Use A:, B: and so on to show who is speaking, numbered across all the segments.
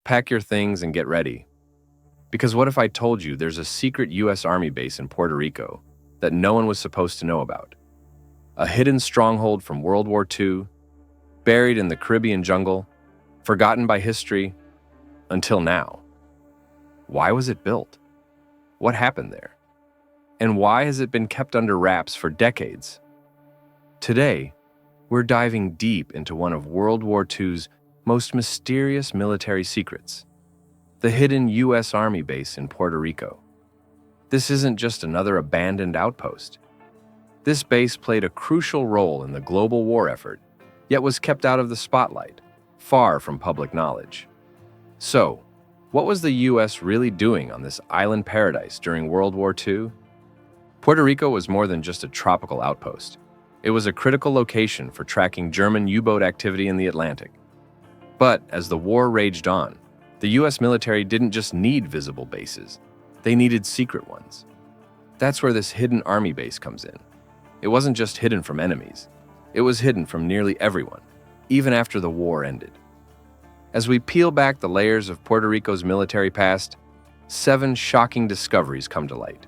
A: Pack your things and get ready. Because what if I told you there's a secret US Army base in Puerto Rico that no one was supposed to know about? A hidden stronghold from World War II, buried in the Caribbean jungle, forgotten by history until now. Why was it built? What happened there? And why has it been kept under wraps for decades? Today, we're diving deep into one of World War II's most mysterious military secrets, the hidden US Army base in Puerto Rico. This isn't just another abandoned outpost. This base played a crucial role in the global war effort, yet was kept out of the spotlight, far from public knowledge. So, what was the US really doing on this island paradise during World War II? Puerto Rico was more than just a tropical outpost. It was a critical location for tracking German U-boat activity in the Atlantic. But as the war raged on, the US military didn't just need visible bases, they needed secret ones. That's where this hidden army base comes in. It wasn't just hidden from enemies, it was hidden from nearly everyone, even after the war ended. As we peel back the layers of Puerto Rico's military past, 7 shocking discoveries come to light,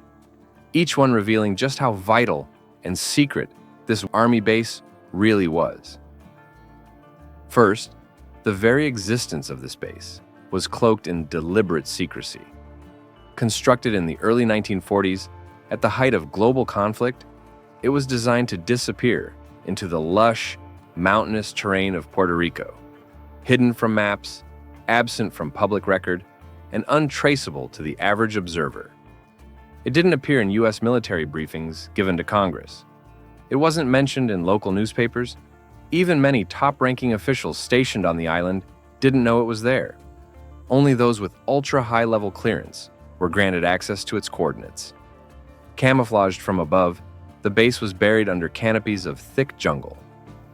A: each one revealing just how vital and secret this army base really was. First, the very existence of this base was cloaked in deliberate secrecy. Constructed in the early 1940s, at the height of global conflict, it was designed to disappear into the lush, mountainous terrain of Puerto Rico, hidden from maps, absent from public record, and untraceable to the average observer. It didn't appear in US military briefings given to Congress. It wasn't mentioned in local newspapers. Even many top-ranking officials stationed on the island didn't know it was there. Only those with ultra-high-level clearance were granted access to its coordinates. Camouflaged from above, the base was buried under canopies of thick jungle,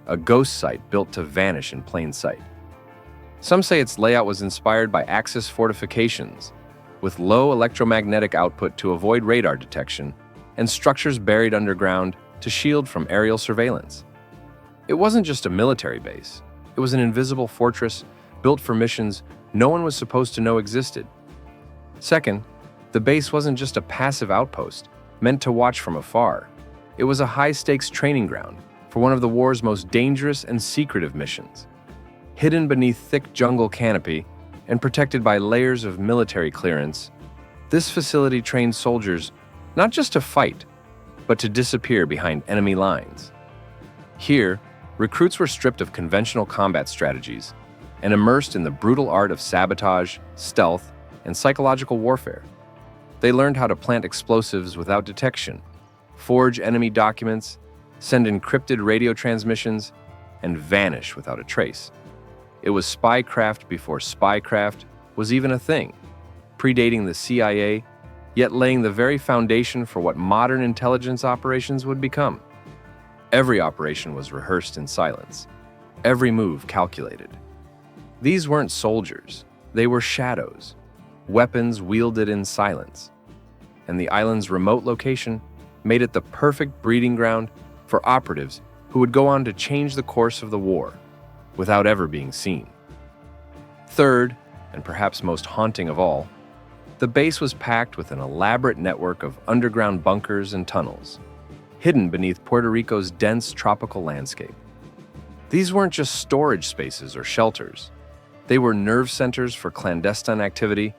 A: a ghost site built to vanish in plain sight. Some say its layout was inspired by Axis fortifications, with low electromagnetic output to avoid radar detection, and structures buried underground to shield from aerial surveillance. It wasn't just a military base. It was an invisible fortress built for missions no one was supposed to know existed. Second, the base wasn't just a passive outpost meant to watch from afar. It was a high-stakes training ground for one of the war's most dangerous and secretive missions. Hidden beneath thick jungle canopy and protected by layers of military clearance, this facility trained soldiers not just to fight, but to disappear behind enemy lines. Here, recruits were stripped of conventional combat strategies and immersed in the brutal art of sabotage, stealth, and psychological warfare. They learned how to plant explosives without detection, forge enemy documents, send encrypted radio transmissions, and vanish without a trace. It was spycraft before spycraft was even a thing, predating the CIA, yet laying the very foundation for what modern intelligence operations would become. Every operation was rehearsed in silence, every move calculated. These weren't soldiers, they were shadows, weapons wielded in silence. And the island's remote location made it the perfect breeding ground for operatives who would go on to change the course of the war without ever being seen. Third, and perhaps most haunting of all, the base was packed with an elaborate network of underground bunkers and tunnels, hidden beneath Puerto Rico's dense tropical landscape. These weren't just storage spaces or shelters. They were nerve centers for clandestine activity,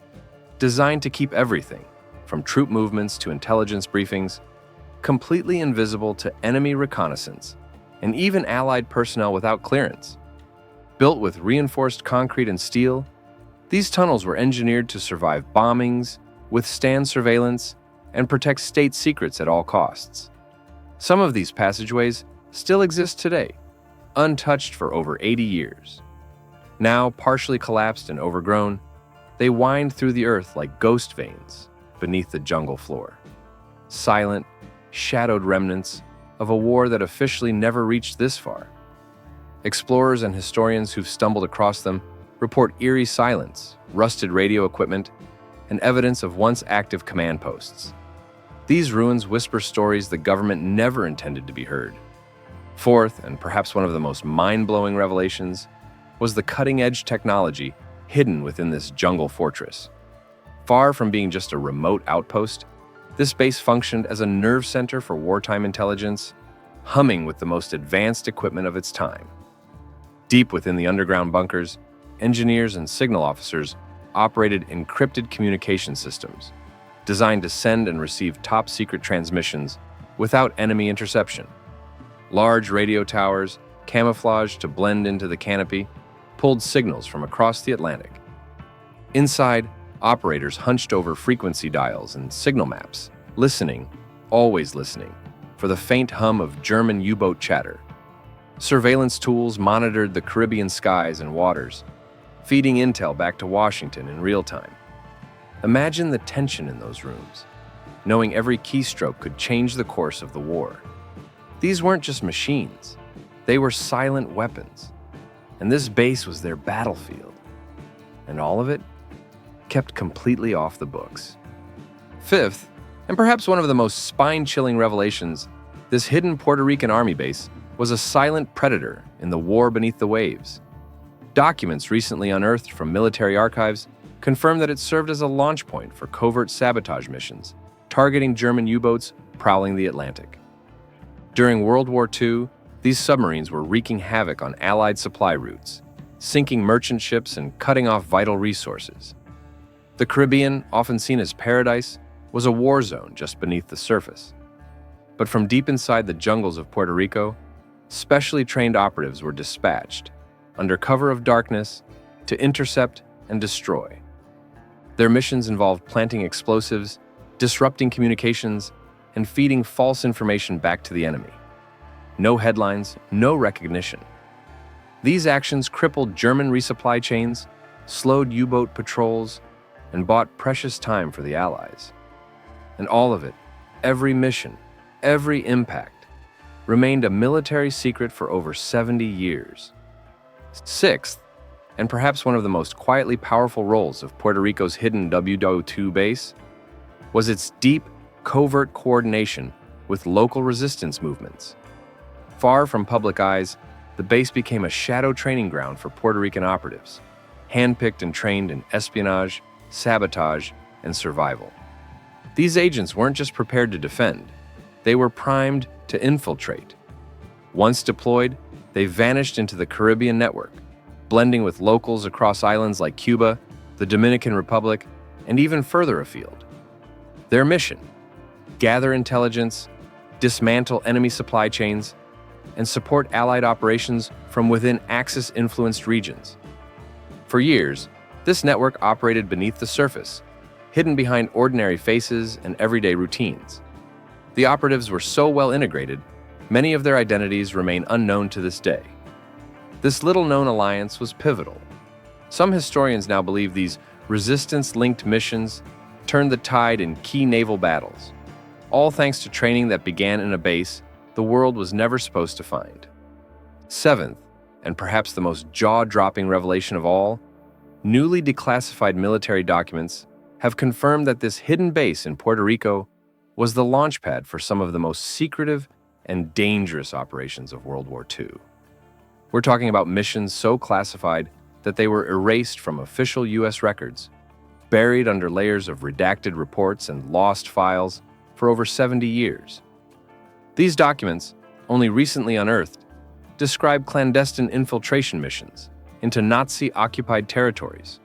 A: designed to keep everything, from troop movements to intelligence briefings, completely invisible to enemy reconnaissance, and even allied personnel without clearance. Built with reinforced concrete and steel, these tunnels were engineered to survive bombings, withstand surveillance, and protect state secrets at all costs. Some of these passageways still exist today, untouched for over 80 years. Now partially collapsed and overgrown, they wind through the earth like ghost veins beneath the jungle floor. Silent, shadowed remnants of a war that officially never reached this far. Explorers and historians who've stumbled across them report eerie silence, rusted radio equipment, and evidence of once active command posts. These ruins whisper stories the government never intended to be heard. Fourth, and perhaps one of the most mind-blowing revelations, was the cutting-edge technology hidden within this jungle fortress. Far from being just a remote outpost, this base functioned as a nerve center for wartime intelligence, humming with the most advanced equipment of its time. Deep within the underground bunkers, engineers and signal officers operated encrypted communication systems, designed to send and receive top-secret transmissions without enemy interception. Large radio towers, camouflaged to blend into the canopy, pulled signals from across the Atlantic. Inside, operators hunched over frequency dials and signal maps, listening, always listening, for the faint hum of German U-boat chatter. Surveillance tools monitored the Caribbean skies and waters, feeding intel back to Washington in real time. Imagine the tension in those rooms, knowing every keystroke could change the course of the war. These weren't just machines, they were silent weapons, and this base was their battlefield. And all of it kept completely off the books. Fifth, and perhaps one of the most spine-chilling revelations, this hidden Puerto Rican army base was a silent predator in the war beneath the waves. Documents recently unearthed from military archives confirm that it served as a launch point for covert sabotage missions, targeting German U-boats prowling the Atlantic. During World War II, these submarines were wreaking havoc on Allied supply routes, sinking merchant ships and cutting off vital resources. The Caribbean, often seen as paradise, was a war zone just beneath the surface. But from deep inside the jungles of Puerto Rico, specially trained operatives were dispatched, under cover of darkness, to intercept and destroy. Their missions involved planting explosives, disrupting communications, and feeding false information back to the enemy. No headlines, no recognition. These actions crippled German resupply chains, slowed U-boat patrols, and bought precious time for the Allies. And all of it, every mission, every impact, remained a military secret for over 70 years. Sixth, and perhaps one of the most quietly powerful roles of Puerto Rico's hidden WWII base, was its deep, covert coordination with local resistance movements. Far from public eyes, the base became a shadow training ground for Puerto Rican operatives, handpicked and trained in espionage, sabotage, and survival. These agents weren't just prepared to defend, they were primed to infiltrate. Once deployed, they vanished into the Caribbean network, blending with locals across islands like Cuba, the Dominican Republic, and even further afield. Their mission: gather intelligence, dismantle enemy supply chains, and support Allied operations from within Axis-influenced regions. For years, this network operated beneath the surface, hidden behind ordinary faces and everyday routines. The operatives were so well integrated, many of their identities remain unknown to this day. This little-known alliance was pivotal. Some historians now believe these resistance-linked missions turned the tide in key naval battles, all thanks to training that began in a base the world was never supposed to find. Seventh, and perhaps the most jaw-dropping revelation of all, newly declassified military documents have confirmed that this hidden base in Puerto Rico was the launchpad for some of the most secretive and dangerous operations of World War II. We're talking about missions so classified that they were erased from official U.S. records, buried under layers of redacted reports and lost files for over 70 years. These documents, only recently unearthed, describe clandestine infiltration missions into Nazi-occupied territories,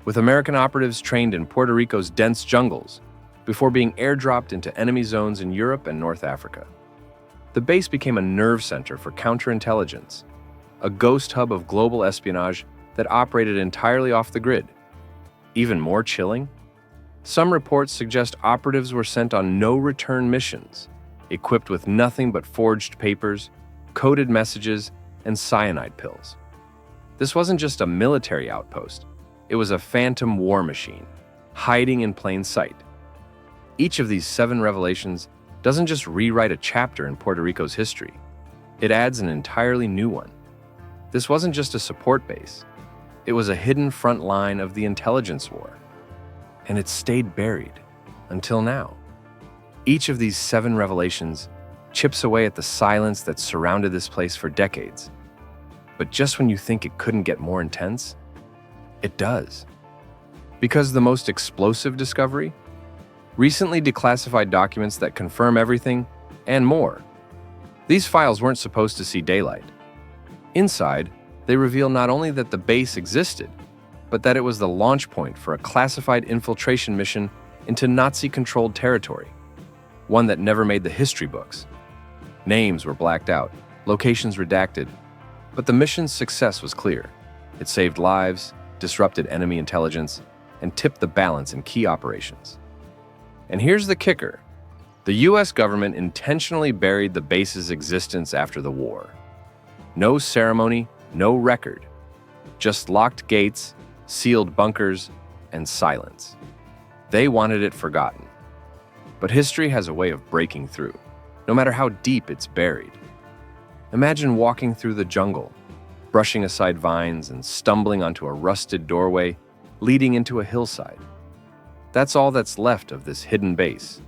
A: with American operatives trained in Puerto Rico's dense jungles before being airdropped into enemy zones in Europe and North Africa. The base became a nerve center for counterintelligence, a ghost hub of global espionage that operated entirely off the grid. Even more chilling, some reports suggest operatives were sent on no-return missions, equipped with nothing but forged papers, coded messages, and cyanide pills. This wasn't just a military outpost, it was a phantom war machine, hiding in plain sight. Each of these 7 revelations doesn't just rewrite a chapter in Puerto Rico's history, it adds an entirely new one. This wasn't just a support base, it was a hidden front line of the intelligence war. And it stayed buried until now. Each of these 7 revelations chips away at the silence that surrounded this place for decades. But just when you think it couldn't get more intense, It does. Because the most explosive discovery? Recently declassified documents that confirm everything and more. These files weren't supposed to see daylight. Inside, they reveal not only that the base existed, but that it was the launch point for a classified infiltration mission into Nazi-controlled territory, one that never made the history books. Names were blacked out, locations redacted, but the mission's success was clear. It saved lives, disrupted enemy intelligence, and tipped the balance in key operations. And here's the kicker. The US government intentionally buried the base's existence after the war. No ceremony, no record. Just locked gates, sealed bunkers, and silence. They wanted it forgotten. But history has a way of breaking through, no matter how deep it's buried. Imagine walking through the jungle, brushing aside vines and stumbling onto a rusted doorway leading into a hillside. That's all that's left of this hidden base.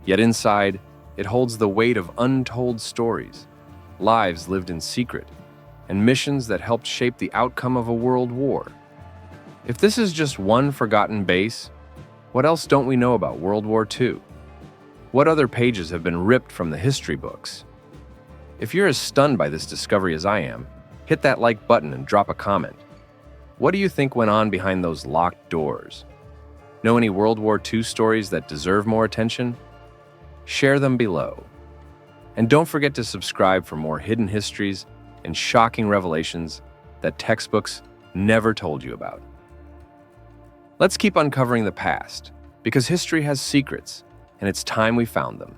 A: Yet inside, it holds the weight of untold stories, lives lived in secret, and missions that helped shape the outcome of a world war. If this is just one forgotten base, what else don't we know about World War II? What other pages have been ripped from the history books? If you're as stunned by this discovery as I am, hit that like button and drop a comment. What do you think went on behind those locked doors? Know any World War II stories that deserve more attention? Share them below. And don't forget to subscribe for more hidden histories and shocking revelations that textbooks never told you about. Let's keep uncovering the past, because history has secrets, and it's time we found them.